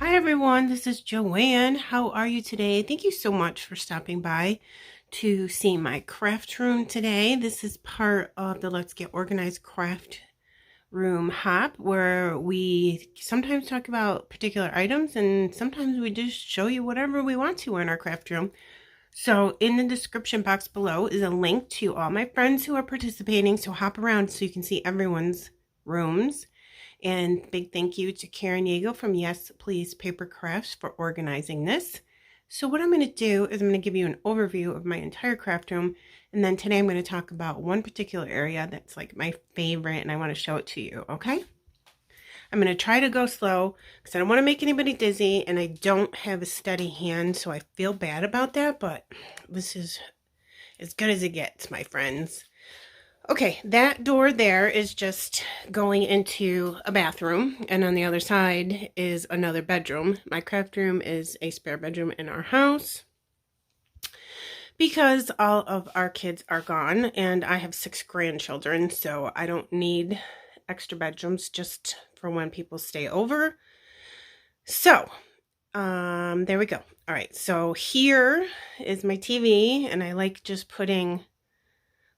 Hi everyone, this is Joanne. How are you today? Thank you so much for stopping by to see my craft room today. This is part of the Let's Get Organized craft room hop where we sometimes talk about particular items and sometimes we just show you whatever we want to in our craft room. So in the description box below is a link to all my friends who are participating, so hop around so you can see everyone's rooms. And big thank you to Karen Yeago from Yes Please Paper Crafts for organizing this. So what I'm going to do is I'm going to give you an overview of my entire craft room. And then today I'm going to talk about one particular area that's like my favorite and I want to show it to you, okay? I'm going to try to go slow because I don't want to make anybody dizzy and I don't have a steady hand, so I feel bad about that, but this is as good as it gets, my friends. Okay, that door there is just going into a bathroom, and on the other side is another bedroom. My craft room is a spare bedroom in our house because all of our kids are gone, and I have 6 grandchildren, so I don't need extra bedrooms just for when people stay over. So, there we go. All right, so here is my TV, and I like just putting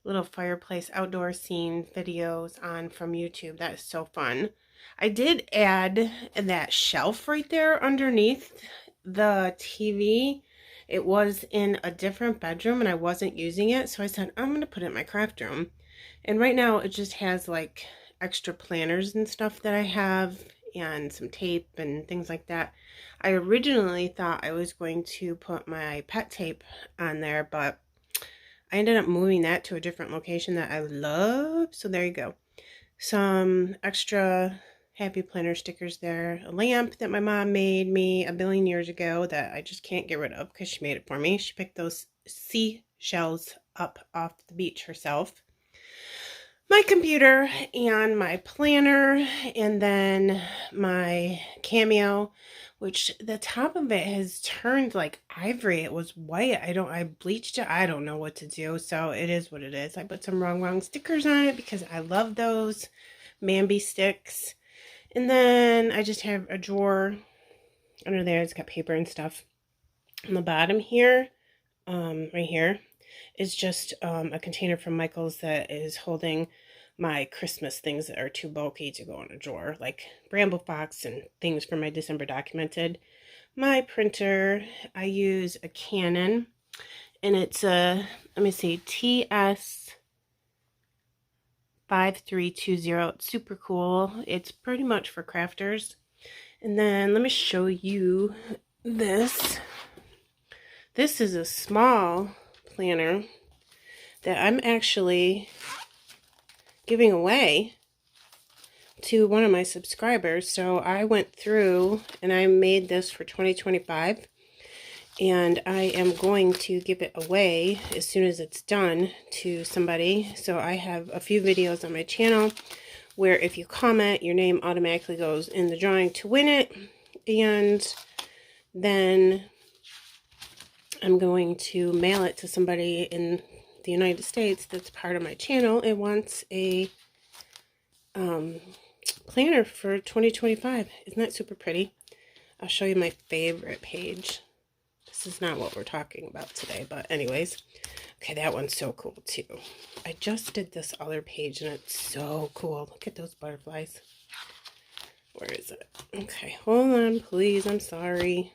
little fireplace outdoor scene videos on from YouTube. That is so fun. I did add that shelf right there underneath the TV. It was in a different bedroom and I wasn't using it, so I said I'm going to put it in my craft room. And right now it just has like extra planners and stuff that I have and some tape and things like that. I originally thought I was going to put my pet tape on there, but I ended up moving that to a different location that I love. So there you go. Some extra happy planner stickers there. A lamp that my mom made me a billion years ago that I just can't get rid of because she made it for me. She picked those seashells up off the beach herself. My computer and my planner, and then my Cameo, which the top of it has turned like ivory. It was white. I bleached it. I don't know what to do. So it is what it is. I put some wrong stickers on it because I love those Mambi sticks. And then I just have a drawer under there. It's got paper and stuff. On the bottom here, right here, is just a container from Michael's that is holding my Christmas things that are too bulky to go in a drawer, like Bramble Fox and things for my December documented. My printer, I use a Canon, and it's a, let me see, TS 5320. It's super cool. It's pretty much for crafters. And then let me show you this. This is a small planner that I'm actually giving away to one of my subscribers. So I went through and I made this for 2025 and I am going to give it away as soon as it's done to somebody. So I have a few videos on my channel where if you comment, your name automatically goes in the drawing to win it, and then I'm going to mail it to somebody in the United States that's part of my channel and wants a planner for 2025. Isn't that super pretty? I'll show you my favorite page. This is not what we're talking about today, but anyways. Okay, that one's so cool too. I just did this other page and it's so cool. Look at those butterflies. Where is it? Okay, hold on, please. I'm sorry.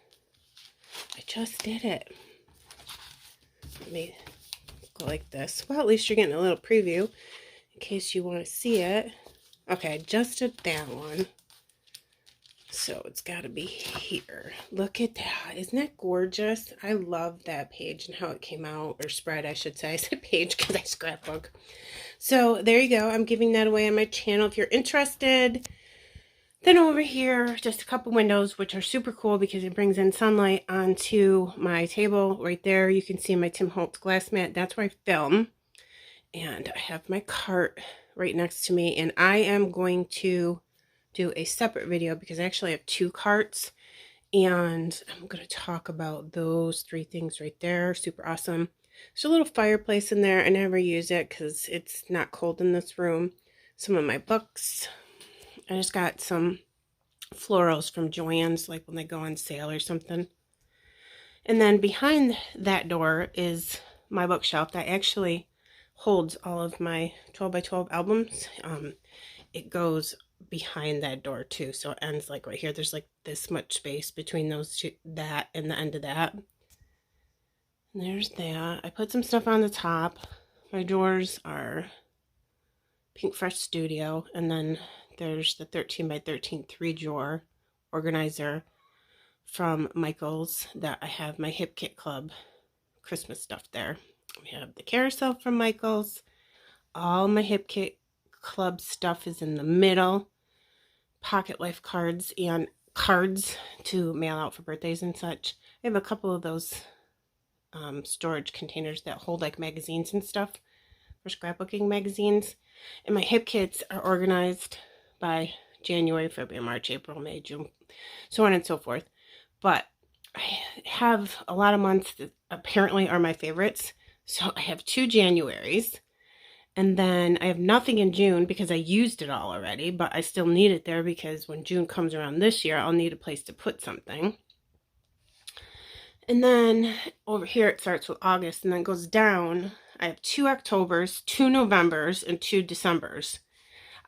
I just did it. Let me go like this. Well, at least you're getting a little preview in case you want to see it. Okay, I just did that one. So it's got to be here. Look at that. Isn't that gorgeous? I love that page and how it came out, or spread, I should say. I said page because I scrapbook. So there you go. I'm giving that away on my channel if you're interested. Then over here, just a couple windows, which are super cool because it brings in sunlight onto my table. Right there, you can see my Tim Holtz glass mat. That's where I film. And I have my cart right next to me. And I am going to do a separate video because I actually have 2 carts. And I'm going to talk about those 3 things right there. Super awesome. There's a little fireplace in there. I never use it because it's not cold in this room. Some of my books. I just got some florals from Joanne's, like when they go on sale or something. And then behind that door is my bookshelf that actually holds all of my 12 by 12 albums. It goes behind that door too, so it ends like right here. There's like this much space between those two, that and the end of that. And there's that. I put some stuff on the top. My drawers are Pink Fresh Studio, and then there's the 13 by 13 3-drawer organizer from Michaels that I have my Hip Kit Club Christmas stuff there. We have the carousel from Michaels. All my Hip Kit Club stuff is in the middle. Pocket Life cards and cards to mail out for birthdays and such. I have a couple of those storage containers that hold like magazines and stuff for scrapbooking magazines. And my Hip Kits are organized by January, February, March, April, May, June, so on and so forth. But I have a lot of months that apparently are my favorites. So I have 2 Januaries. And then I have nothing in June because I used it all already, but I still need it there because when June comes around this year, I'll need a place to put something. And then over here, it starts with August and then goes down. I have 2 Octobers, 2 Novembers, and 2 Decembers.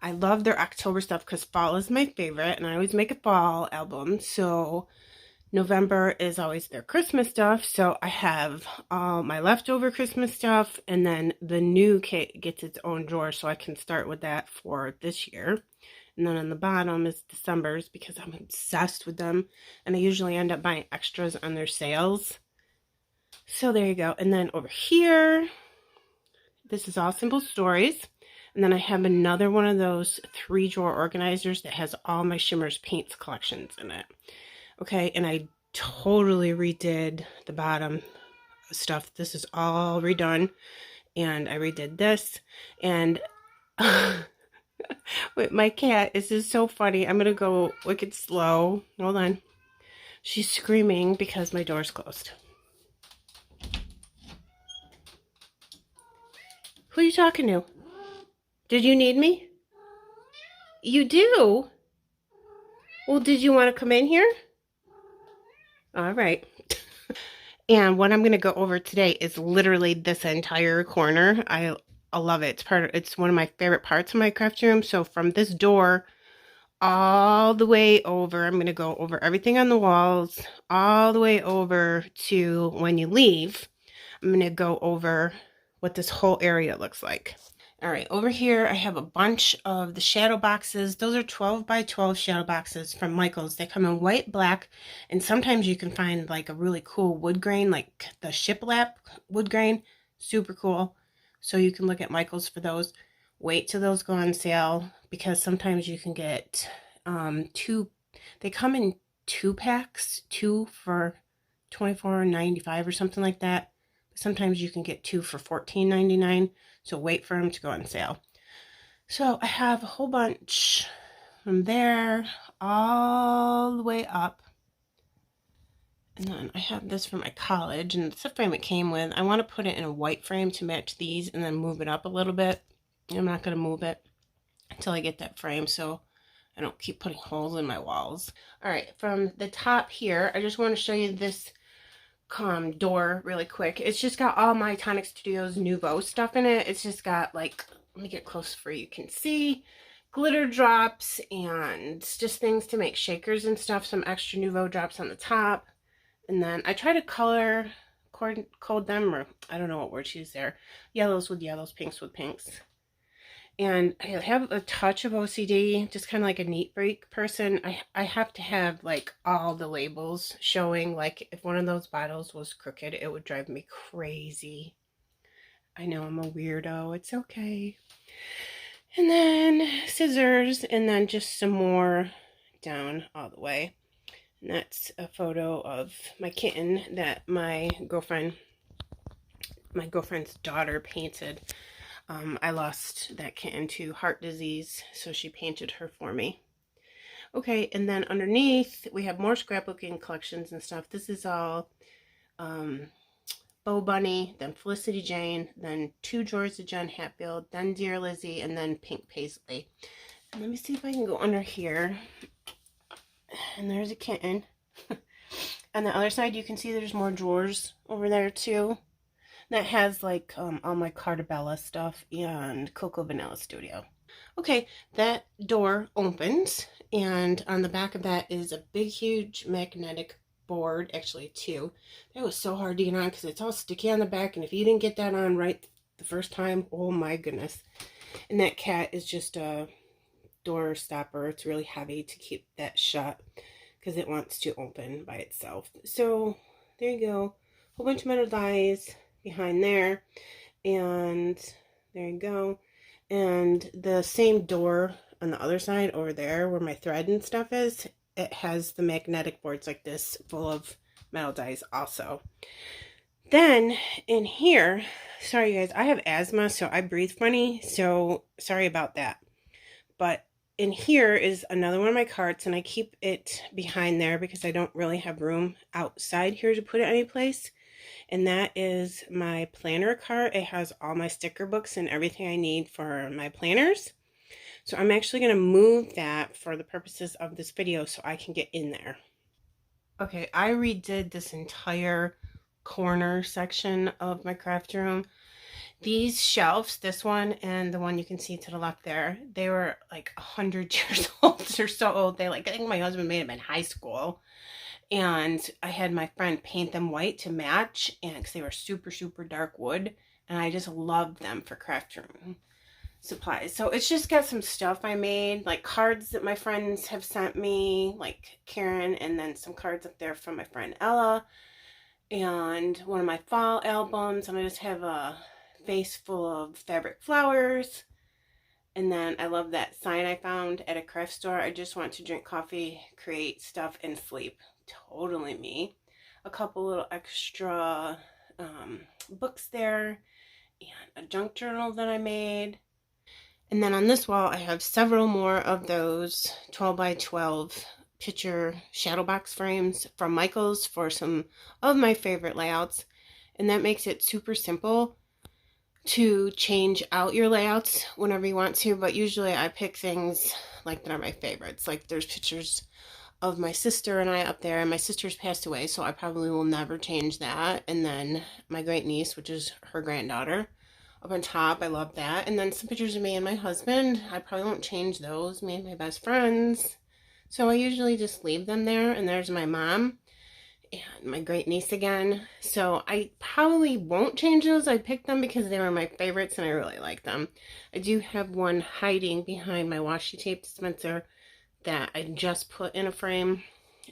I love their October stuff because fall is my favorite, and I always make a fall album. So November is always their Christmas stuff, so I have all my leftover Christmas stuff, and then the new kit gets its own drawer, so I can start with that for this year. And then on the bottom is December's because I'm obsessed with them, and I usually end up buying extras on their sales. So there you go. And then over here, this is all Simple Stories. And then I have another one of those 3-drawer organizers that has all my Shimmers Paints collections in it. Okay, and I totally redid the bottom stuff. This is all redone, and I redid this, and wait, my cat, this is so funny. I'm gonna go wicked slow. Hold on. She's screaming because my door's closed. Who are you talking to? Did you need me? You do? Well, did you want to come in here? All right. And what I'm going to go over today is literally this entire corner. I love it. It's one of my favorite parts of my craft room. So from this door all the way over, I'm going to go over everything on the walls, all the way over to when you leave. I'm going to go over what this whole area looks like. All right, over here I have a bunch of the shadow boxes. Those are 12 by 12 shadow boxes from Michaels. They come in white, black, and sometimes you can find like a really cool wood grain, like the shiplap wood grain. Super cool. So you can look at Michaels for those. Wait till those go on sale because sometimes you can get 2. They come in 2 packs, 2 for $24.95 or something like that. Sometimes you can get 2 for $14.99, so wait for them to go on sale. So I have a whole bunch from there all the way up. And then I have this from my college, and it's the frame it came with. I want to put it in a white frame to match these and then move it up a little bit. I'm not going to move it until I get that frame so I don't keep putting holes in my walls. All right, from the top here, I just want to show you this door really quick. It's just got all my Tonic Studios Nouveau stuff in it. It's just got like, let me get close for you can see, glitter drops and just things to make shakers and stuff. Some extra Nouveau drops on the top, and then I try to color code them, or I don't know what word to use there. Yellows with yellows, pinks with pinks. And I have a touch of OCD, just kind of like a neat freak person. I have to have like all the labels showing. Like if one of those bottles was crooked, it would drive me crazy. I know I'm a weirdo. It's okay. And then scissors, and then just some more down all the way. And that's a photo of my kitten that my girlfriend's daughter painted. I lost that kitten to heart disease, so she painted her for me. Okay, and then underneath, we have more scrapbooking collections and stuff. This is all Bo Bunny, then Felicity Jane, then 2 drawers of Jen Hatfield, then Dear Lizzie, and then Pink Paisley. And let me see if I can go under here. And there's a kitten. On the other side, you can see there's more drawers over there too. That has like all my Cartabella stuff and Coco Vanilla Studio. Okay, that door opens, and on the back of that is a big, huge magnetic board, actually two. That was so hard to get on because it's all sticky on the back, and if you didn't get that on right the first time, oh my goodness. And that cat is just a door stopper. It's really heavy to keep that shut because it wants to open by itself. So there you go. Whole bunch of metal dies behind there, and there you go. And the same door on the other side over there where my thread and stuff is, it has the magnetic boards like this full of metal dies also. Then in here, sorry guys, I have asthma, so I breathe funny, so sorry about that. But in here is another one of my carts, and I keep it behind there because I don't really have room outside here to put it anyplace. And that is my planner cart. It has all my sticker books and everything I need for my planners. So I'm actually going to move that for the purposes of this video so I can get in there. Okay, I redid this entire corner section of my craft room. These shelves, this one and the one you can see to the left there, they were like 100 years old. They're so old. I think my husband made them in high school. And I had my friend paint them white to match, and because they were super, super dark wood, and I just loved them for craft room supplies. So it's just got some stuff I made, like cards that my friends have sent me, like Karen, and then some cards up there from my friend Ella, and one of my fall albums, and I just have a vase full of fabric flowers. And then I love that sign I found at a craft store. I just want to drink coffee, create stuff, and sleep. Totally me. A couple little extra books there, and a junk journal that I made. And then on this wall, I have several more of those 12 by 12 picture shadow box frames from Michaels for some of my favorite layouts. And that makes it super simple to change out your layouts whenever you want to, but usually I pick things like that are my favorites. Like there's pictures of my sister and I up there, and my sister's passed away, so I probably will never change that. And then my great niece, which is her granddaughter, up on top. I love that. And then some pictures of me and my husband. I probably won't change those. Me and my best friends. So I usually just leave them there. And there's my mom and my great niece again. So I probably won't change those. I picked them because they were my favorites and I really like them. I do have one hiding behind my washi tape dispenser that I just put in a frame,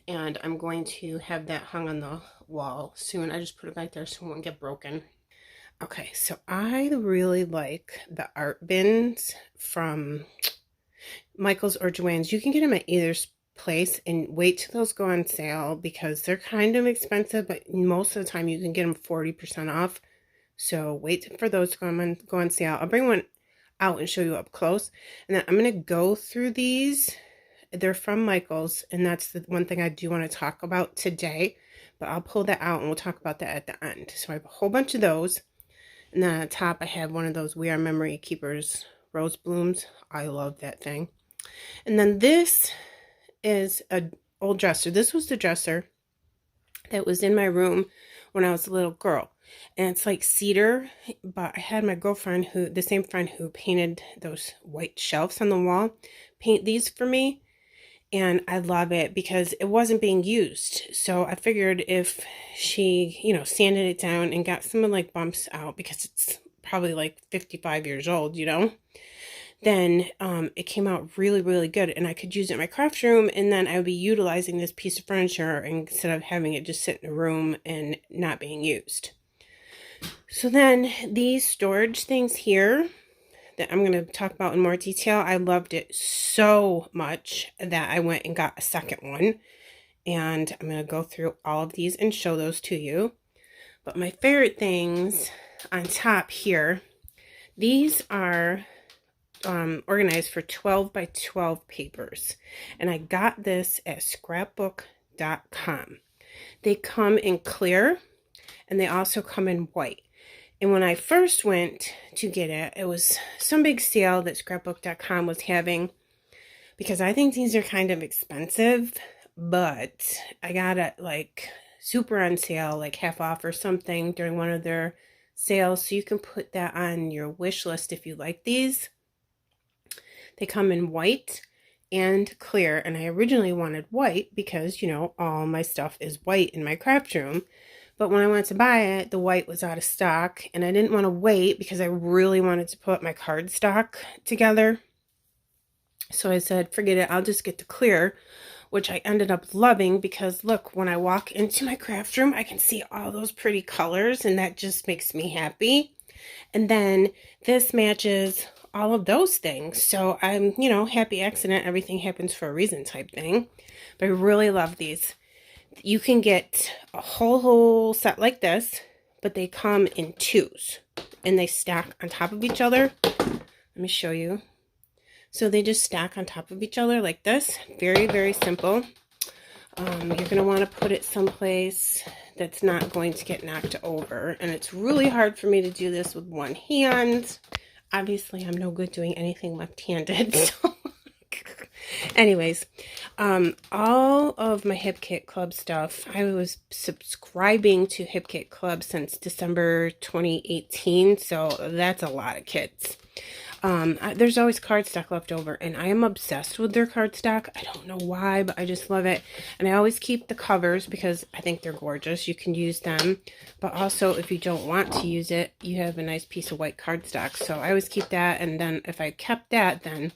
and I'm going to have that hung on the wall soon. I just put it back there so it won't get broken. Okay, so I really like the art bins from Michaels or Joanne's. You can get them at either place, and wait till those go on sale because they're kind of expensive, but most of the time you can get them 40% off. So wait for those to go on sale. I'll bring one out and show you up close, and then I'm going to go through these. They're from Michaels, and that's the one thing I do want to talk about today, but I'll pull that out and we'll talk about that at the end. So I have a whole bunch of those, and then on the top I have one of those We Are Memory Keepers rose blooms. I love that thing. And then this is an old dresser. This was the dresser that was in my room when I was a little girl, and it's like cedar, but I had my girlfriend, the same friend who painted those white shelves on the wall, paint these for me. And I love it because it wasn't being used. So I figured if she, sanded it down and got some of like bumps out, because it's probably like 55 years old, then it came out really, really good. And I could use it in my craft room, and then I would be utilizing this piece of furniture instead of having it just sit in a room and not being used. So then these storage things here that I'm going to talk about in more detail, I loved it so much that I went and got a second one, and I'm going to go through all of these and show those to you. But my favorite things on top here, these are organized for 12 by 12 papers, and I got this at Scrapbook.com. They come in clear, and they also come in white. And when I first went to get it, it was some big sale that Scrapbook.com was having, because I think these are kind of expensive, but I got it like super on sale, like half off or something during one of their sales. So you can put that on your wish list if you like these. They come in white and clear, and I originally wanted white because, you know, all my stuff is white in my craft room. But when I went to buy it, the white was out of stock, and I didn't want to wait because I really wanted to put my cardstock together. So I said, forget it, I'll just get the clear, which I ended up loving because look, when I walk into my craft room, I can see all those pretty colors, and that just makes me happy. And then this matches all of those things. So I'm, you know, happy accident, everything happens for a reason type thing. But I really love these. You can get a whole set like this, but they come in twos and they stack on top of each other. Let me show you. So they just stack on top of each other like this. Very, very simple. You're going to want to put it someplace that's not going to get knocked over. And it's really hard for me to do this with one hand. Obviously, I'm no good doing anything left-handed. So. Anyways, all of my Hip Kit Club stuff, I was subscribing to Hip Kit Club since December 2018. So that's a lot of kits. There's always cardstock left over, and I am obsessed with their cardstock. I don't know why, but I just love it. And I always keep the covers because I think they're gorgeous. You can use them, but also if you don't want to use it, you have a nice piece of white cardstock. So I always keep that, and then if I kept that, then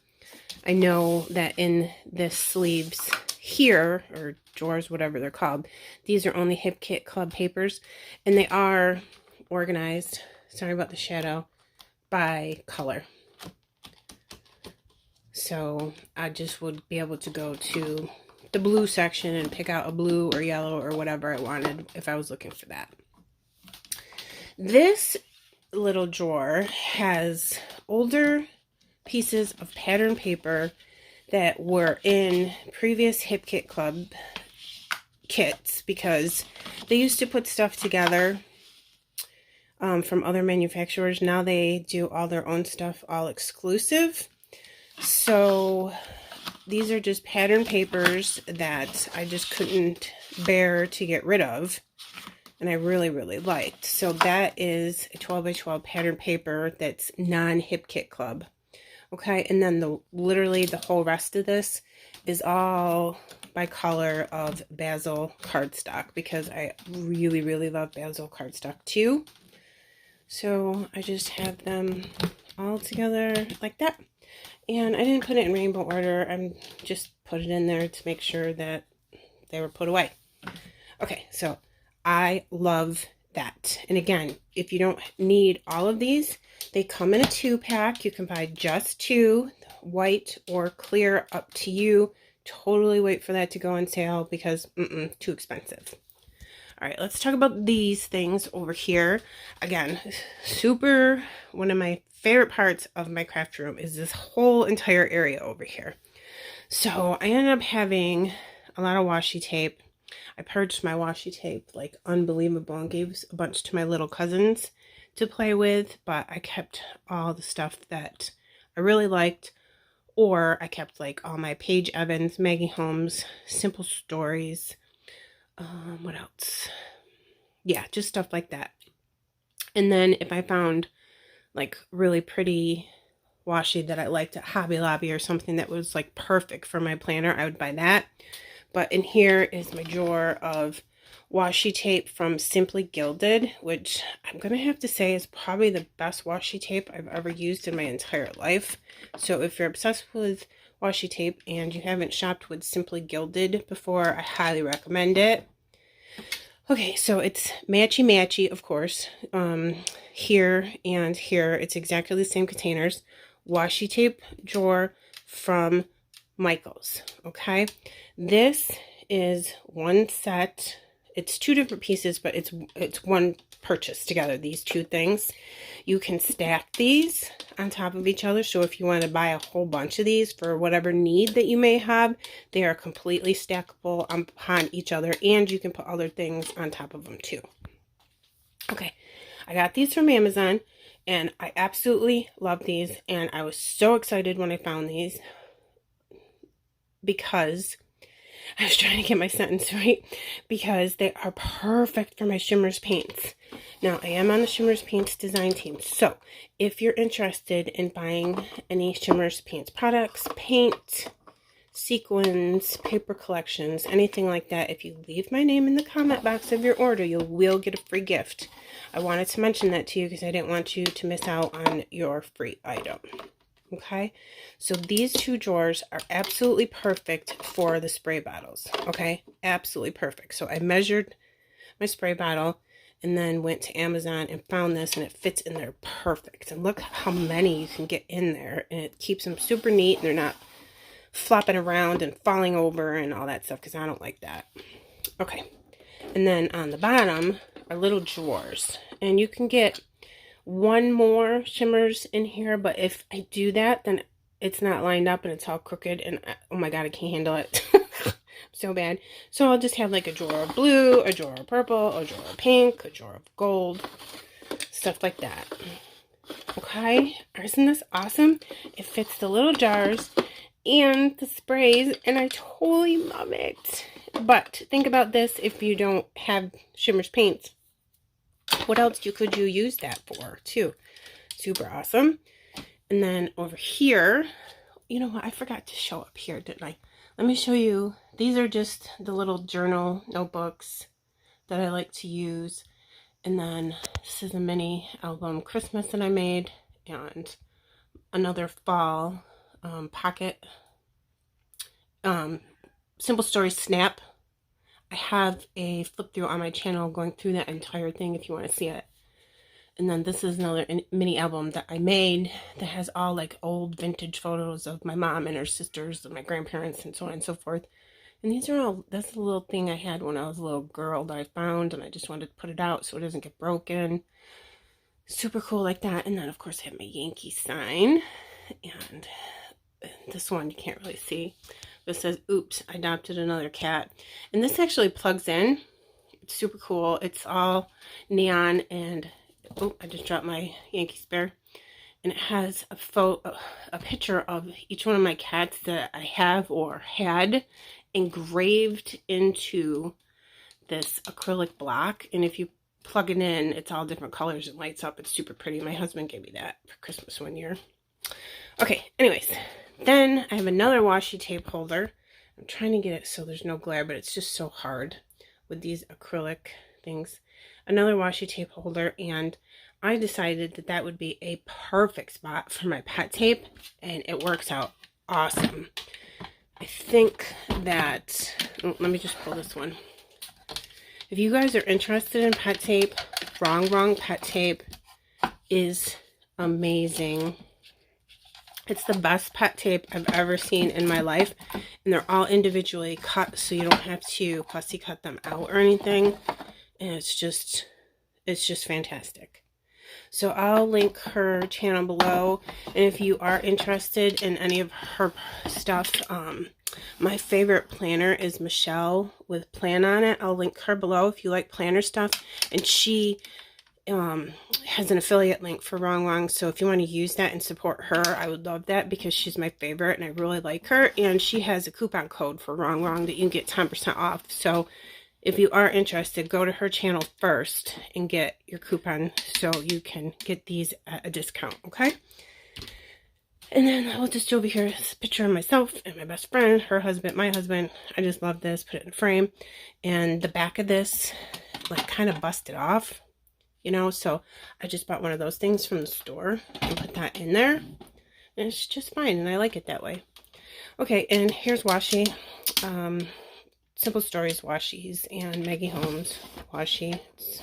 I know that in the sleeves here, or drawers, whatever they're called, these are only Hip Kit Club papers, and they are organized, sorry about the shadow, by color. So I just would be able to go to the blue section and pick out a blue or yellow or whatever I wanted if I was looking for that. This little drawer has older pieces of pattern paper that were in previous Hip Kit Club kits because they used to put stuff together from other manufacturers. Now they do all their own stuff, all exclusive. So these are just pattern papers that I just couldn't bear to get rid of, and I really, really liked. So that is a 12 by 12 pattern paper that's non-Hip Kit Club. Okay, and then literally the whole rest of this is all by color of Basil cardstock because I really, really love Basil cardstock too. So I just have them all together like that. And I didn't put it in rainbow order. I'm just put it in there to make sure that they were put away. Okay, so I love that. And again, if you don't need all of these, they come in a 2-pack. You can buy just 2, white or clear, up to you. Totally wait for that to go on sale because too expensive. All right, let's talk about these things over here. Again, super, one of my favorite parts of my craft room is this whole entire area over here. So I ended up having a lot of washi tape. I purged my washi tape like unbelievable and gave a bunch to my little cousins to play with, but I kept all the stuff that I really liked, or I kept like all my Paige Evans, Maggie Holmes, Simple Stories, what else? Yeah, just stuff like that. And then if I found like really pretty washi that I liked at Hobby Lobby or something that was like perfect for my planner, I would buy that. But in here is my drawer of washi tape from Simply Gilded, which I'm going to have to say is probably the best washi tape I've ever used in my entire life. So if you're obsessed with washi tape and you haven't shopped with Simply Gilded before, I highly recommend it. Okay, so it's matchy, of course. Here and here, it's exactly the same containers. Washi tape drawer from Michaels, okay? This is one set. It's 2 different pieces, but it's one purchase together, these 2 things. You can stack these on top of each other. So if you want to buy a whole bunch of these for whatever need that you may have, they are completely stackable upon each other, and you can put other things on top of them too. Okay, I got these from Amazon, and I absolutely love these, and I was so excited when I found these because I was trying to get my sentence right, because they are perfect for my Shimmers paints. Now, I am on the Shimmers Paints design team, so if you're interested in buying any Shimmers Paints products, paint, sequins, paper collections, anything like that, if you leave my name in the comment box of your order, you will get a free gift. I wanted to mention that to you because I didn't want you to miss out on your free item. Okay, so these two drawers are absolutely perfect for the spray bottles. Okay, absolutely perfect. So I measured my spray bottle and then went to Amazon and found this, and it fits in there perfect. And look how many you can get in there, and it keeps them super neat. They're not flopping around and falling over and all that stuff, because I don't like that. Okay, and then on the bottom are little drawers, and you can get one more shimmers in here, but if I do that, then it's not lined up and it's all crooked, and oh my god, I can't handle it. So bad. So I'll just have like a drawer of blue, a drawer of purple, a drawer of pink, a drawer of gold, stuff like that. Okay, isn't this awesome? It fits the little jars and the sprays, and I totally love it. But think about this: if you don't have Shimmers paints, what else could you use that for too? Super awesome. And then over here, you know what, I forgot to show up here, didn't I? Let me show you. These are just the little journal notebooks that I like to use. And then this is a mini album Christmas that I made, and another fall pocket Simple Story Snap. I have a flip through on my channel going through that entire thing if you want to see it. And then this is another mini album that I made that has all like old vintage photos of my mom and her sisters and my grandparents and so on and so forth. And these are all, that's the little thing I had when I was a little girl that I found, and I just wanted to put it out so it doesn't get broken. Super cool like that. And then of course I have my Yankee sign, and this one you can't really see. It says, "Oops, I adopted another cat." And this actually plugs in. It's super cool. It's all neon, and oh, I just dropped my Yankee spare. And it has a picture of each one of my cats that I have or had engraved into this acrylic block. And if you plug it in, it's all different colors and lights up. It's super pretty. My husband gave me that for Christmas one year. Okay, anyways. Then I have another washi tape holder. I'm trying to get it so there's no glare, but it's just so hard with these acrylic things. Another washi tape holder, and I decided that that would be a perfect spot for my pet tape, and it works out awesome. I think that, let me just pull this one. If you guys are interested in pet tape, Wrong Pet Tape is amazing. It's the best pet tape I've ever seen in my life. And they're all individually cut, so you don't have to fussy cut them out or anything. And it's just fantastic. So I'll link her channel below. And if you are interested in any of her stuff, my favorite planner is Michelle with Plan on it. I'll link her below if you like planner stuff. And she has an affiliate link for Wrong. So if you want to use that and support her, I would love that, because she's my favorite and I really like her. And she has a coupon code for Wrong that you can get 10% off. So if you are interested, go to her channel first and get your coupon so you can get these at a discount, okay? And then I'll just over here, this picture of myself and my best friend, her husband, my husband. I just love this. Put it in a frame. And the back of this, like, kind of busted off, you know, so I just bought one of those things from the store and put that in there, and it's just fine, and I like it that way. Okay, and here's Washi, Simple Stories Washis, and Maggie Holmes Washi. It's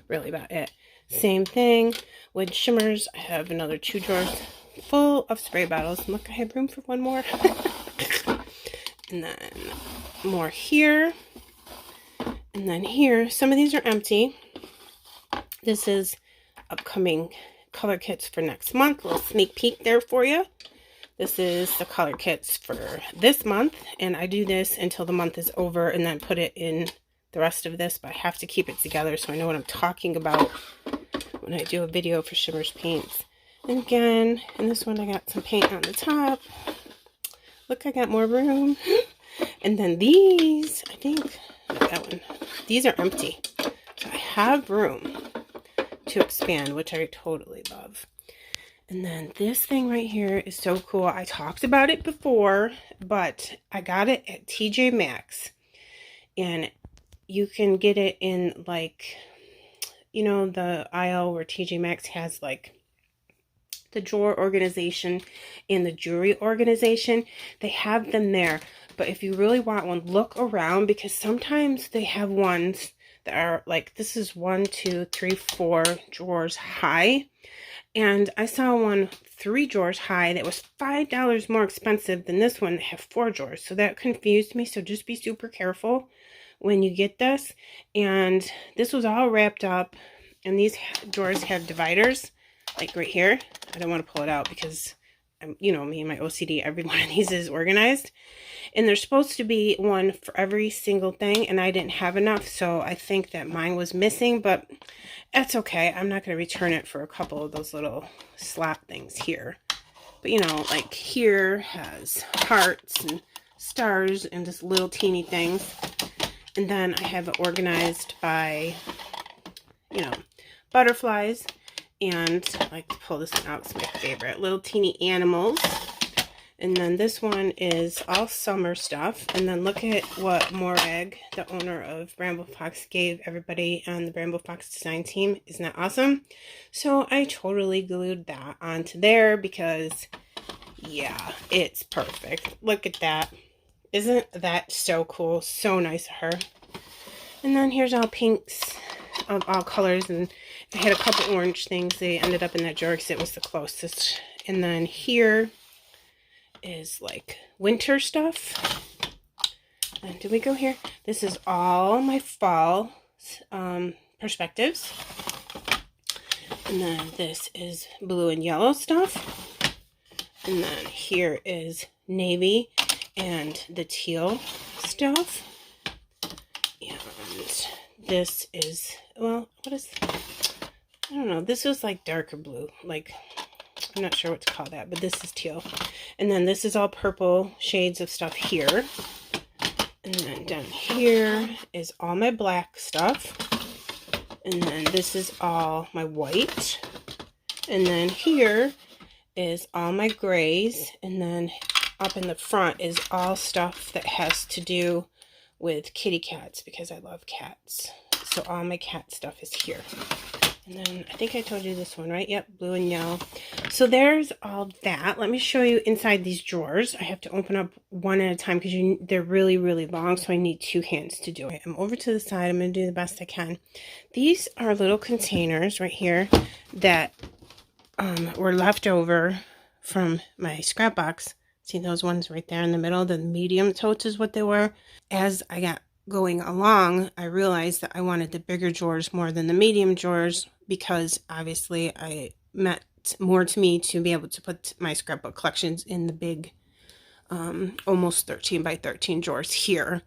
really about it. Same thing with shimmers. I have another 2 drawers full of spray bottles. Look, I have room for one more. And then more here, and then here. Some of these are empty. This is upcoming color kits for next month. A little sneak peek there for you. This is the color kits for this month, and I do this until the month is over and then put it in the rest of this, but I have to keep it together so I know what I'm talking about when I do a video for Shimmers Paints. And again, in this one I got some paint on the top. Look, I got more room. And then these, I think, that one, these are empty. So I have room to expand, which I totally love. And then this thing right here is so cool. I talked about it before, but I got it at TJ Maxx. And you can get it in, like, you know, the aisle where TJ Maxx has like the drawer organization and the jewelry organization. They have them there. But if you really want one, look around, because sometimes they have ones that are like, this is 1, 2, 3, 4 drawers high. And I saw one 3 drawers high that was $5 more expensive than this one that have 4 drawers. So that confused me. So just be super careful when you get this. And this was all wrapped up, and these drawers have dividers, like right here. I don't want to pull it out because I'm, you know, me and my OCD, every one of these is organized. And there's supposed to be one for every single thing, and I didn't have enough, so I think that mine was missing, but that's okay. I'm not going to return it for a couple of those little slap things here. But, you know, like here has hearts and stars and just little teeny things. And then I have it organized by, you know, butterflies. And I like to pull this one out. It's my favorite. Little teeny animals. And then this one is all summer stuff. And then look at what Morag, the owner of Bramble Fox, gave everybody on the Bramble Fox design team. Isn't that awesome? So I totally glued that onto there because, yeah, it's perfect. Look at that. Isn't that so cool? So nice of her. And then here's all pinks of all colors. And I had a couple orange things. They ended up in that drawer because it was the closest. And then here is like winter stuff. And did we go here? This is all my fall perspectives. And then this is blue and yellow stuff. And then here is navy and the teal stuff. And this is, well, what is, I don't know, this is like darker blue, like, I'm not sure what to call that, but this is teal. And then this is all purple shades of stuff here. And then down here is all my black stuff. And then this is all my white. And then here is all my grays. And then up in the front is all stuff that has to do with kitty cats, because I love cats. So all my cat stuff is here. And then I think I told you this one, right? Yep, blue and yellow. So there's all that. Let me show you inside these drawers. I have to open up one at a time because they're really, really long, so I need 2 hands to do it. I'm over to the side. I'm going to do the best I can. These are little containers right here that were left over from my scrap box. See those ones right there in the middle? The medium totes is what they were. As I got going along, I realized that I wanted the bigger drawers more than the medium drawers, because obviously I meant more to me to be able to put my scrapbook collections in the big almost 13 by 13 drawers here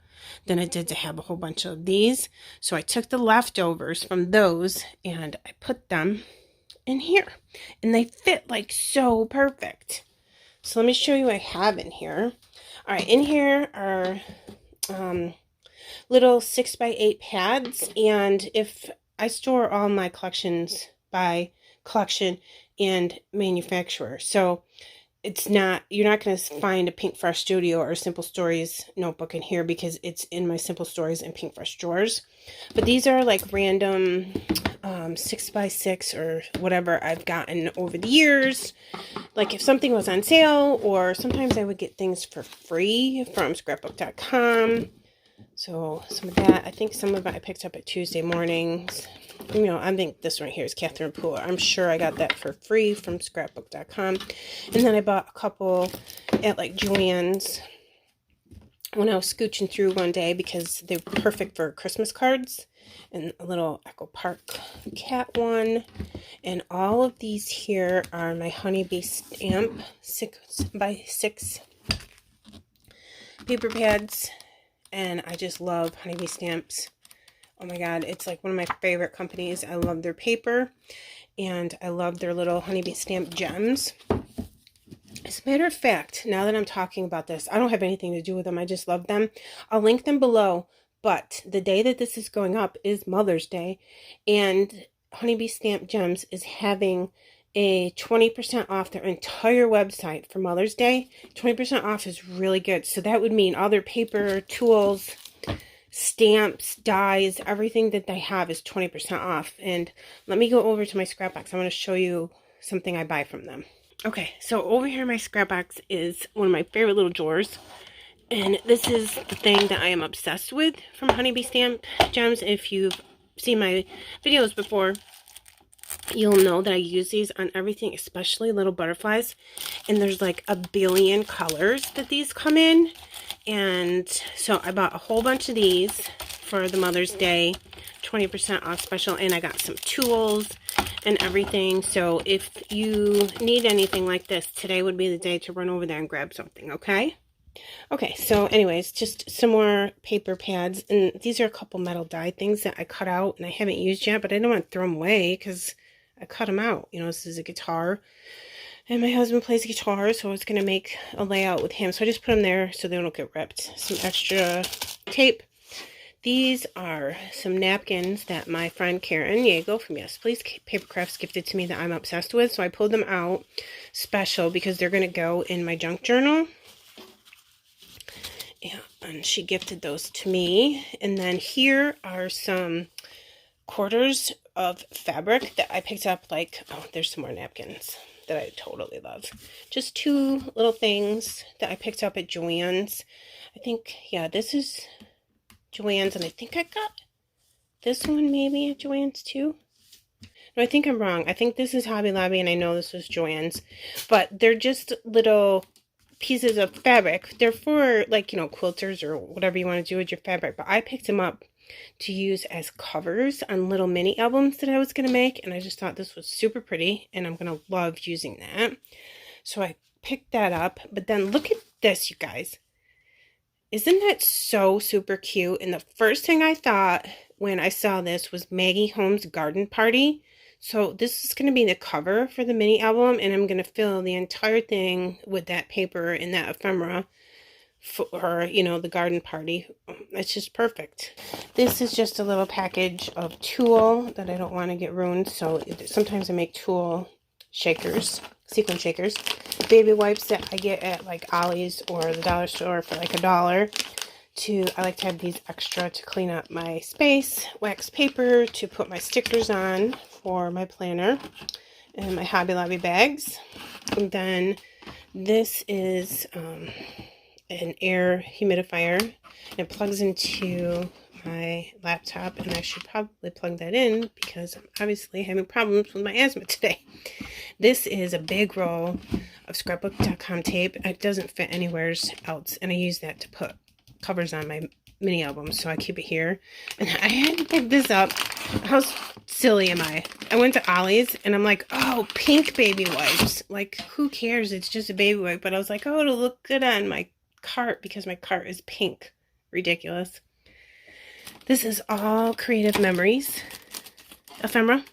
than it did to have a whole bunch of these. So I took the leftovers from those and I put them in here, and they fit like so perfect. So let me show you what I have in here. All right, in here are little 6x8 pads, and if I store all my collections by collection and manufacturer, so it's not, you're not going to find a Pink Fresh Studio or Simple Stories notebook in here because it's in my Simple Stories and Pink Fresh drawers. But these are like random 6x6 or whatever I've gotten over the years. Like if something was on sale, or sometimes I would get things for free from scrapbook.com. So some of that, I think some of it I picked up at Tuesday mornings. You know, I think this right here is Catherine Poole. I'm sure I got that for free from scrapbook.com. And then I bought a couple at like Joanne's when I was scooching through one day because they're perfect for Christmas cards. And a little Echo Park cat one. And all of these here are my Honeybee Stamp 6x6 paper pads. And I just love Honeybee Stamps. Oh my god, it's like one of my favorite companies. I love their paper, and I love their little Honeybee Stamp gems. As a matter of fact, now that I'm talking about this, I don't have anything to do with them. I just love them. I'll link them below. But the day that this is going up is Mother's Day. And Honeybee Stamp Gems is having a 20% off their entire website for Mother's Day. 20% off is really good. So that would mean all their paper, tools, stamps, dies, everything that they have is 20% off. And let me go over to my scrap box. I want to show you something I buy from them. Okay, so over here in my scrap box is one of my favorite little drawers. And this is the thing that I am obsessed with from Honeybee Stamp Gems. If you've seen my videos before, you'll know that I use these on everything, especially little butterflies. And there's like a billion colors that these come in. And so I bought a whole bunch of these for the Mother's Day 20% off special. And I got some tools and everything. So if you need anything like this, today would be the day to run over there and grab something, okay? Okay, so anyways, just some more paper pads. And these are a couple metal die things that I cut out and I haven't used yet, but I don't want to throw them away because I cut them out. You know, this is a guitar. And my husband plays guitar, so I was going to make a layout with him. So I just put them there so they don't get ripped. Some extra tape. These are some napkins that my friend Karen Yago from Yes Please Paper Crafts gifted to me that I'm obsessed with. So I pulled them out special because they're going to go in my junk journal. Yeah, and she gifted those to me. And then here are some quarters of fabric that I picked up. Like, oh, there's some more napkins that I totally love. Just two little things that I picked up at Joanne's. I think, yeah, this is Joanne's, and I think I got this one maybe at Joanne's too. No, I think I'm wrong. I think this is Hobby Lobby, and I know this was Joanne's. But they're just little pieces of fabric. They're for, like, you know, quilters or whatever you want to do with your fabric. But I picked them up to use as covers on little mini albums that I was going to make. And I just thought this was super pretty, and I'm going to love using that. So I picked that up. But then look at this, you guys. Isn't that so super cute? And the first thing I thought when I saw this was Maggie Holmes' Garden Party. So this is going to be the cover for the mini album, and I'm going to fill the entire thing with that paper and that ephemera for, you know, the garden party. It's just perfect. This is just a little package of tulle that I don't want to get ruined. So sometimes I make tulle shakers, sequin shakers. Baby wipes that I get at like Ollie's or the dollar store for like $1. I like to have these extra to clean up my space. Wax paper to put my stickers on for my planner. And my Hobby Lobby bags. And then this is an air humidifier. And it plugs into my laptop, and I should probably plug that in because I'm obviously having problems with my asthma today. This is a big roll of Scrapbook.com tape. It doesn't fit anywhere else, and I use that to put covers on my mini albums, so I keep it here. And I had to pick this up. How silly am I? I went to Ollie's, and I'm like, oh, pink baby wipes. Like, who cares? It's just a baby wipe. But I was like, oh, it'll look good on my cart because my cart is pink. Ridiculous. This is all Creative Memories ephemera.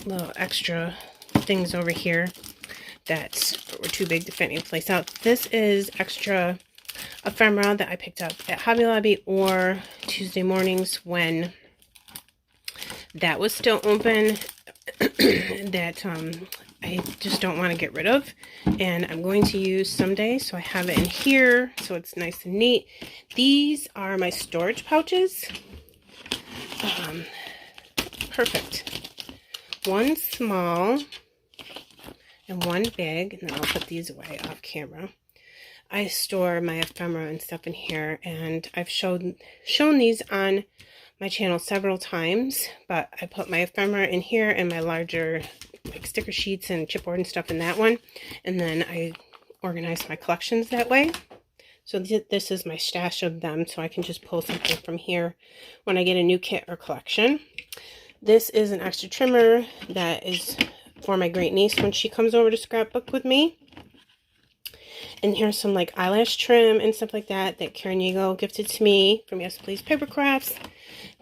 Little extra things over here that were too big to fit any place out. This is extra ephemera that I picked up at Hobby Lobby or Tuesday mornings when that was still open that I just don't want to get rid of, and I'm going to use someday, so I have it in here so it's nice and neat. These are my storage pouches. Perfect. One small and one big, and then I'll put these away off camera. I store my ephemera and stuff in here, and I've shown these on my channel several times, but I put my ephemera in here and my larger like sticker sheets and chipboard and stuff in that one, and then I organize my collections that way. So this is my stash of them, so I can just pull something from here when I get a new kit or collection. This is an extra trimmer that is for my great niece when she comes over to Scrapbook with me. And here's some like eyelash trim and stuff like that that Karen Yago gifted to me from Yes Please Paper Crafts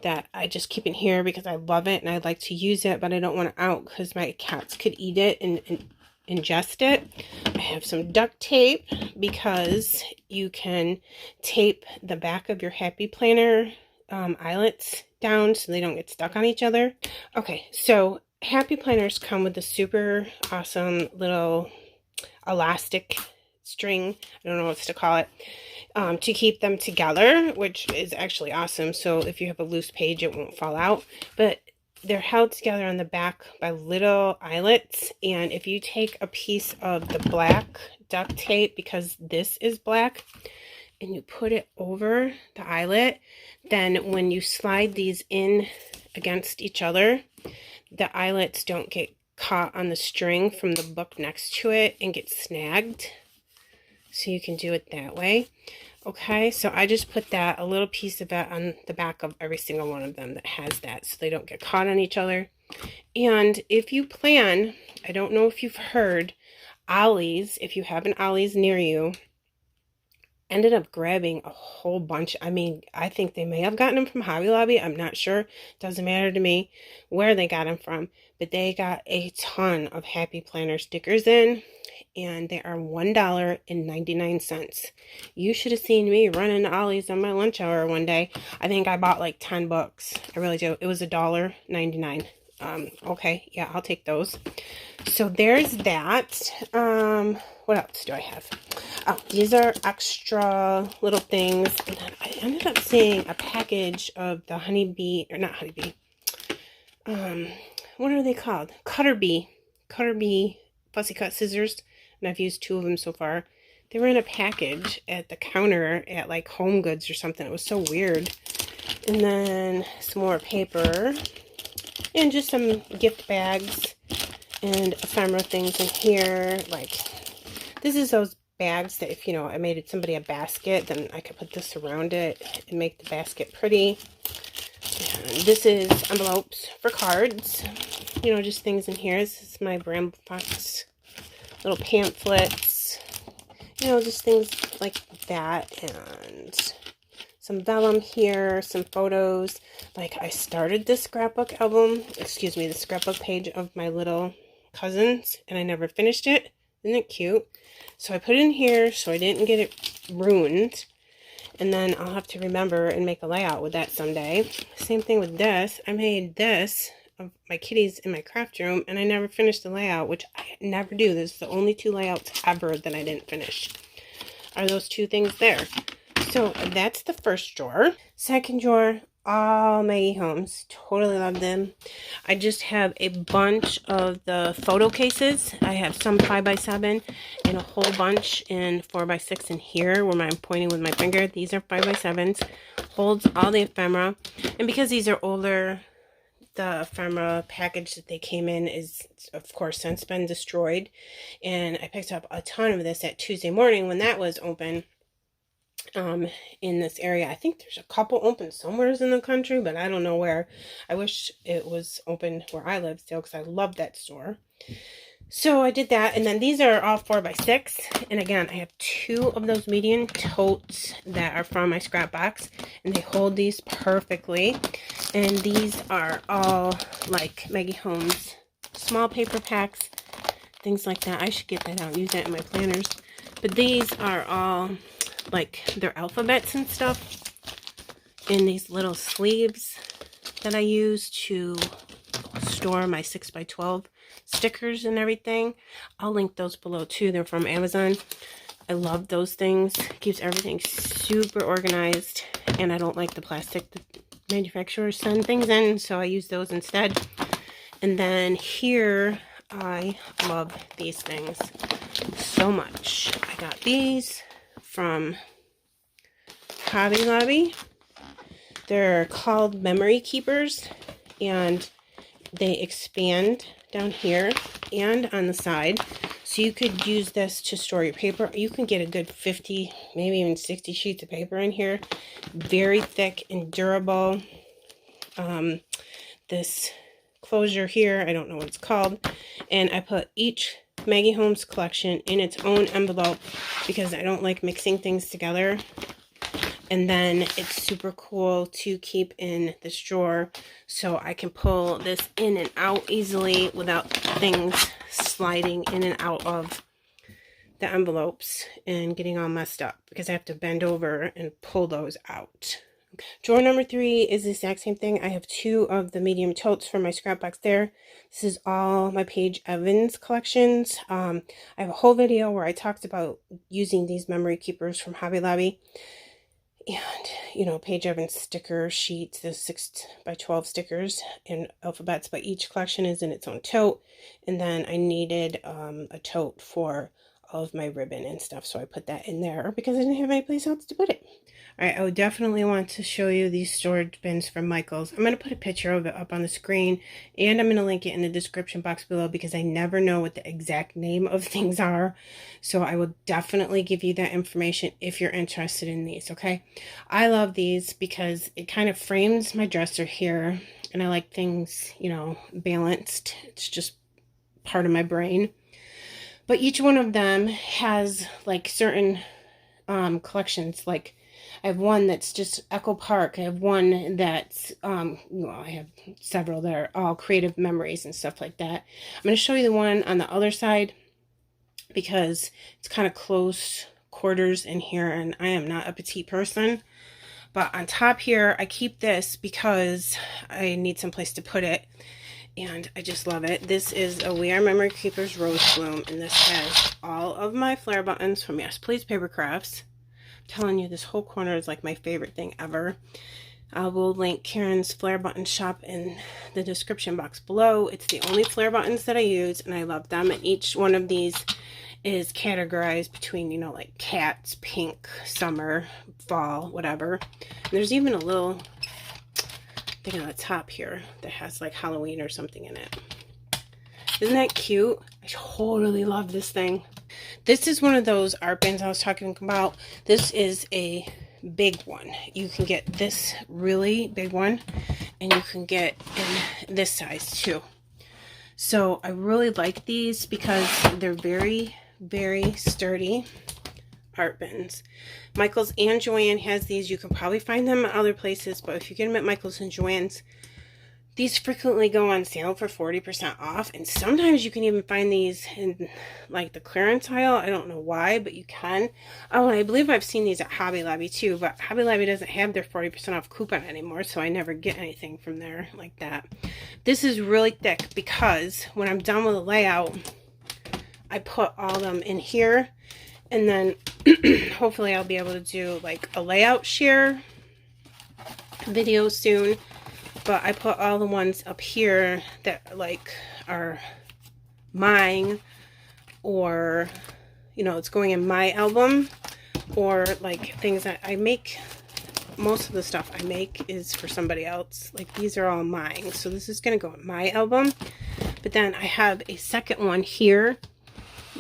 that I just keep in here because I love it and I like to use it, but I don't want it out because my cats could eat it and ingest it. I have some duct tape because you can tape the back of your Happy Planner eyelets down so they don't get stuck on each other. Okay, so Happy Planners come with a super awesome little elastic string, I don't know what to call it, to keep them together, which is actually awesome. So if you have a loose page, it won't fall out. But they're held together on the back by little eyelets. And if you take a piece of the black duct tape, because this is black, and you put it over the eyelet, then when you slide these in against each other, the eyelets don't get caught on the string from the book next to it and get snagged. So you can do it that way. Okay, so I just put that, a little piece of that on the back of every single one of them that has that, so they don't get caught on each other. And if you plan, I don't know if you've heard, Ollie's, if you have an Ollie's near you, ended up grabbing a whole bunch. I mean, I think they may have gotten them from Hobby Lobby. I'm not sure. Doesn't matter to me where they got them from. But they got a ton of Happy Planner stickers in. And they are $1.99. You should have seen me running to Ollie's on my lunch hour one day. I think I bought like 10 books. I really do. It was $1.99. Okay, yeah, I'll take those. So there's that. What else do I have? Oh, these are extra little things. And then I ended up seeing a package of the honeybee, or not honeybee. What are they called? Cutterbee fussy cut scissors. And I've used 2 of them so far. They were in a package at the counter at like Home Goods or something. It was so weird. And then some more paper. And just some gift bags and ephemera things in here. Like, this is those bags that if, you know, I made somebody a basket, then I could put this around it and make the basket pretty. And this is envelopes for cards. You know, just things in here. This is my Bramble Fox little pamphlets. You know, just things like that. And some vellum here, some photos. Like, I started this scrapbook album, excuse me, the scrapbook page of my little cousins, and I never finished it. Isn't it cute? So I put it in here so I didn't get it ruined. And then I'll have to remember and make a layout with that someday. Same thing with this. I made this of my kitties in my craft room, and I never finished the layout, which I never do. This is the only 2 layouts ever that I didn't finish. Are those 2 things there. So that's the first drawer. Second drawer, all Maggie Holmes. Totally love them. I just have a bunch of the photo cases. I have some 5x7 and a whole bunch in 4x6 in here where I'm pointing with my finger. These are 5x7s. Holds all the ephemera. And because these are older, the ephemera package that they came in is, of course, since been destroyed. And I picked up a ton of this at Tuesday morning when that was open. In this area. I think there's a couple open somewhere in the country, but I don't know where. I wish it was open where I live still, because I love that store. So I did that, and then these are all 4x6, and again, I have 2 of those medium totes that are from my scrap box, and they hold these perfectly. And these are all like Maggie Holmes small paper packs, things like that. I should get that out and use that in my planners. But these are all like their alphabets and stuff in these little sleeves that I use to store my 6x12 stickers and everything. I'll link those below too. They're from Amazon. I love those things. Keeps everything super organized, and I don't like the plastic that manufacturers send things in, so I use those instead. And then here, I love these things so much. I got these from Hobby Lobby. They're called memory keepers, and they expand down here and on the side. So you could use this to store your paper. You can get a good 50, maybe even 60 sheets of paper in here. Very thick and durable. This closure here, I don't know what it's called. And I put each Maggie Holmes collection in its own envelope because I don't like mixing things together. And then it's super cool to keep in this drawer, so I can pull this in and out easily without things sliding in and out of the envelopes and getting all messed up, because I have to bend over and pull those out. Drawer number 3 is the exact same thing. I have 2 of the medium totes from my scrap box there. This is all my Paige Evans collections. I have a whole video where I talked about using these memory keepers from Hobby Lobby. And, you know, Paige Evans sticker sheets, the 6x12 stickers and alphabets by each collection is in its own tote. And then I needed a tote for all of my ribbon and stuff, so I put that in there because I didn't have any place else to put it. All right, I would definitely want to show you these storage bins from Michaels. I'm going to put a picture of it up on the screen, and I'm going to link it in the description box below because I never know what the exact name of things are. So I will definitely give you that information if you're interested in these, okay? I love these because it kind of frames my dresser here, and I like things, you know, balanced. It's just part of my brain. But each one of them has like certain collections. Like I have one that's just Echo Park. I have one that's, well, I have several that are all creative memories and stuff like that. I'm going to show you the one on the other side because it's kind of close quarters in here, and I am not a petite person. But on top here, I keep this because I need some place to put it. And I just love it. This is a We Are Memory Keepers Rose Bloom, and this has all of my flare buttons from Yes Please Paper Crafts. I'm telling you, this whole corner is like my favorite thing ever. I will link Karen's flare button shop in the description box below. It's the only flare buttons that I use, and I love them. And each one of these is categorized between, you know, like cats, pink, summer, fall, whatever. And there's even a little thing on the top here that has like Halloween or something in it. Isn't that cute? I totally love this thing. This is one of those art bins I was talking about. This is a big one. You can get this really big one, and you can get in this size too. So I really like these because they're very, very sturdy art bins. Michaels and Joanne has these. You can probably find them at other places, but if you get them at Michaels and Joanne's, these frequently go on sale for 40% off, and sometimes you can even find these in like the clearance aisle. I don't know why, but you can. Oh, and I believe I've seen these at Hobby Lobby too, but Hobby Lobby doesn't have their 40% off coupon anymore, so I never get anything from there like that. This is really thick because when I'm done with the layout, I put all of them in here, and then hopefully I'll be able to do like a layout share video soon. But I put all the ones up here that like are mine, or, you know, it's going in my album, or like things that I make. Most of the stuff I make is for somebody else. Like these are all mine. So this is going to go in my album. But then I have a second one here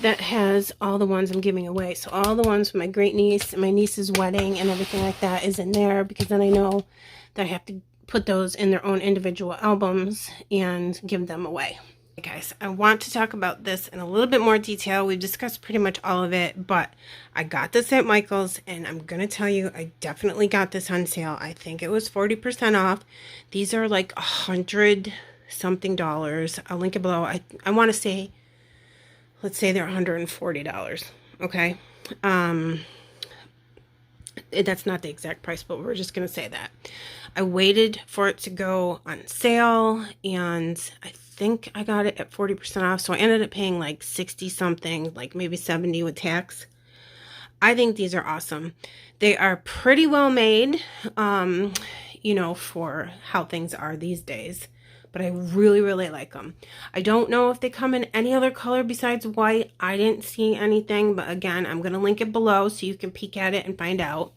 that has all the ones I'm giving away. So all the ones from my great niece and my niece's wedding and everything like that is in there, because then I know that I have to put those in their own individual albums and give them away. Okay, guys, I want to talk about this in a little bit more detail. We've discussed pretty much all of it, but I got this at Michael's, and I'm going to tell you, I definitely got this on sale. I think it was 40% off. These are like $100 something. I'll link it below. I want to say, let's say they're $140, okay? That's not the exact price, but we're just going to say that. I waited for it to go on sale, and I think I got it at 40% off, so I ended up paying like 60 something, like maybe 70 with tax. I think these are awesome. They are pretty well made, you know, for how things are these days. But I really, really like them. I don't know if they come in any other color besides white. I didn't see anything, but again, I'm going to link it below so you can peek at it and find out.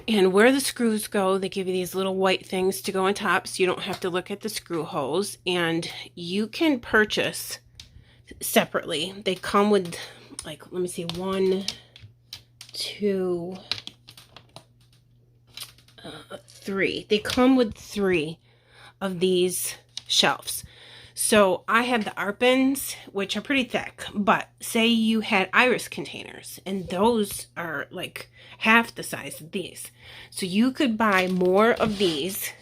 And where the screws go, they give you these little white things to go on top, so you don't have to look at the screw holes. And you can purchase separately. They come with, like, let me see, 1, 2, 3. They come with 3 of these shelves. So I have the art bins, which are pretty thick, but say you had iris containers, and those are like half the size of these. So you could buy more of these.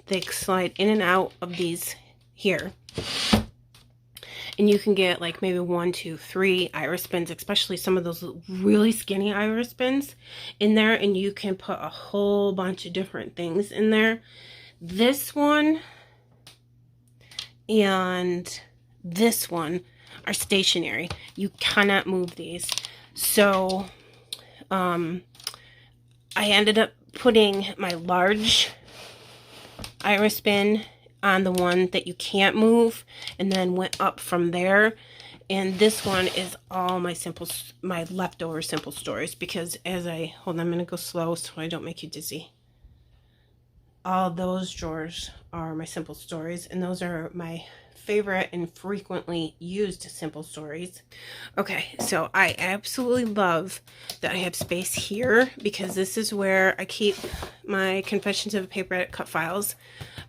They slide in and out of these here. And you can get like maybe 1, 2, 3 iris bins, especially some of those really skinny iris bins in there. And you can put a whole bunch of different things in there. This one and this one are stationary. You cannot move these. So I ended up putting my large iris bin on the one that you can't move, and then went up from there. And this one is all my leftover simple stories, because hold on, I'm gonna go slow so I don't make you dizzy. All those drawers are my simple stories, and those are my favorite and frequently used simple stories. Okay, so I absolutely love that I have space here, because this is where I keep my Confessions of a Paper Edit cut files.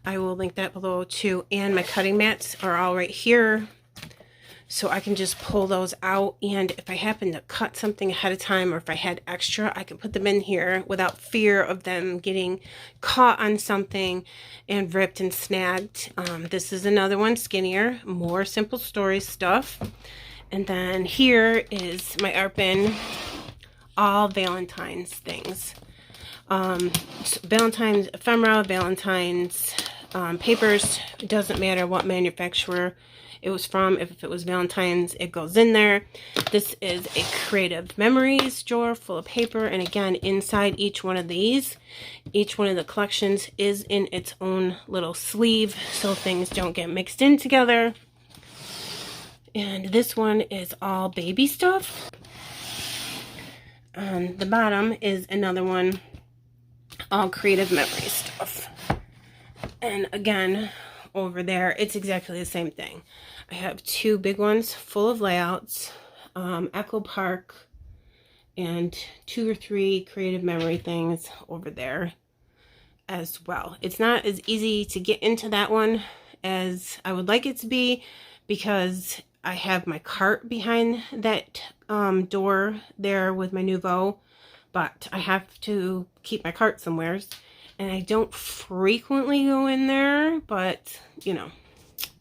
I will link that below too, and my cutting mats are all right here. So I can just pull those out, and if I happen to cut something ahead of time, or if I had extra, I can put them in here without fear of them getting caught on something and ripped and snagged. This is another one, skinnier, more simple stories stuff. And then here is my art bin, all Valentine's things. So Valentine's ephemera, Valentine's papers. It doesn't matter what manufacturer it was from. If it was Valentine's, it goes in there. This is a creative memories drawer full of paper, and again, inside each one of these, each one of the collections is in its own little sleeve, so things don't get mixed in together. And this one is all baby stuff. On the bottom is another one, all creative memory stuff. And again, over there, it's exactly the same thing. I have 2 big ones full of layouts, Echo Park, and 2 or 3 creative memory things over there as well. It's not as easy to get into that one as I would like it to be, because I have my cart behind that door there with my Nouveau, but I have to keep my cart somewhere, and I don't frequently go in there, but you know,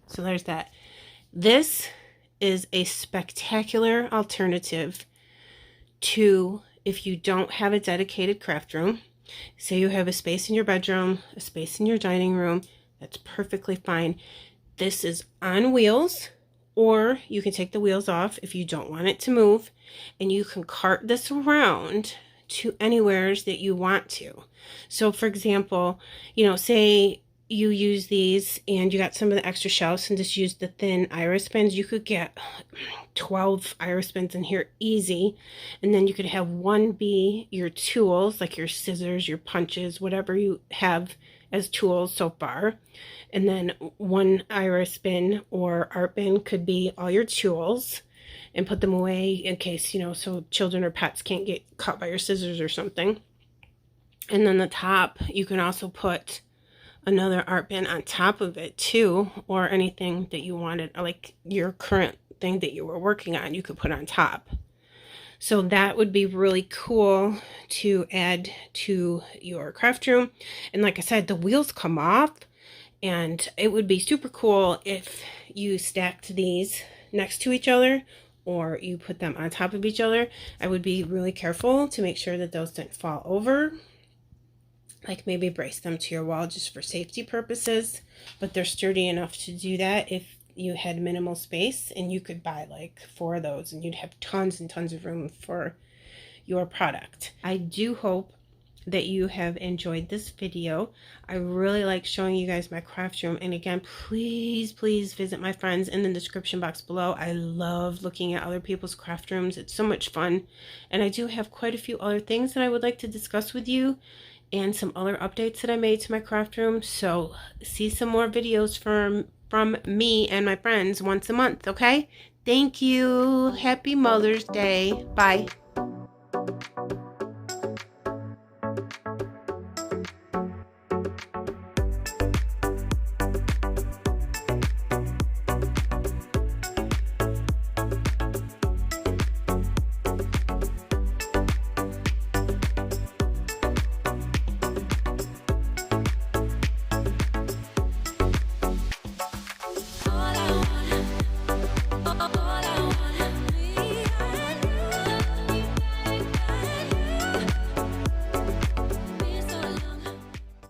so there's that. This is a spectacular alternative to if you don't have a dedicated craft room. Say you have a space in your bedroom, a space in your dining room, that's perfectly fine. This is on wheels, or you can take the wheels off if you don't want it to move, and you can cart this around to anywhere that you want to. So for example, you know, say you use these and you got some of the extra shelves and just use the thin iris bins, you could get 12 iris bins in here easy. And then you could have one be your tools, like your scissors, your punches, whatever you have as tools so far. And then one iris bin or art bin could be all your tools, and put them away in case, you know, so children or pets can't get caught by your scissors or something. And then the top, you can also put another art bin on top of it too, or anything that you wanted, like your current thing that you were working on, you could put on top. So that would be really cool to add to your craft room. And like I said, the wheels come off, and it would be super cool if you stacked these next to each other, or you put them on top of each other. I would be really careful to make sure that those didn't fall over. Like maybe brace them to your wall just for safety purposes, but they're sturdy enough to do that if you had minimal space, and you could buy like 4 of those and you'd have tons and tons of room for your product. I do hope that you have enjoyed this video. I really like showing you guys my craft room, and again, please visit my friends in the description box below. I love looking at other people's craft rooms. It's so much fun, and I do have quite a few other things that I would like to discuss with you, and some other updates that I made to my craft room. So see some more videos from me and my friends once a month, okay? Thank you. Happy Mother's Day. Bye.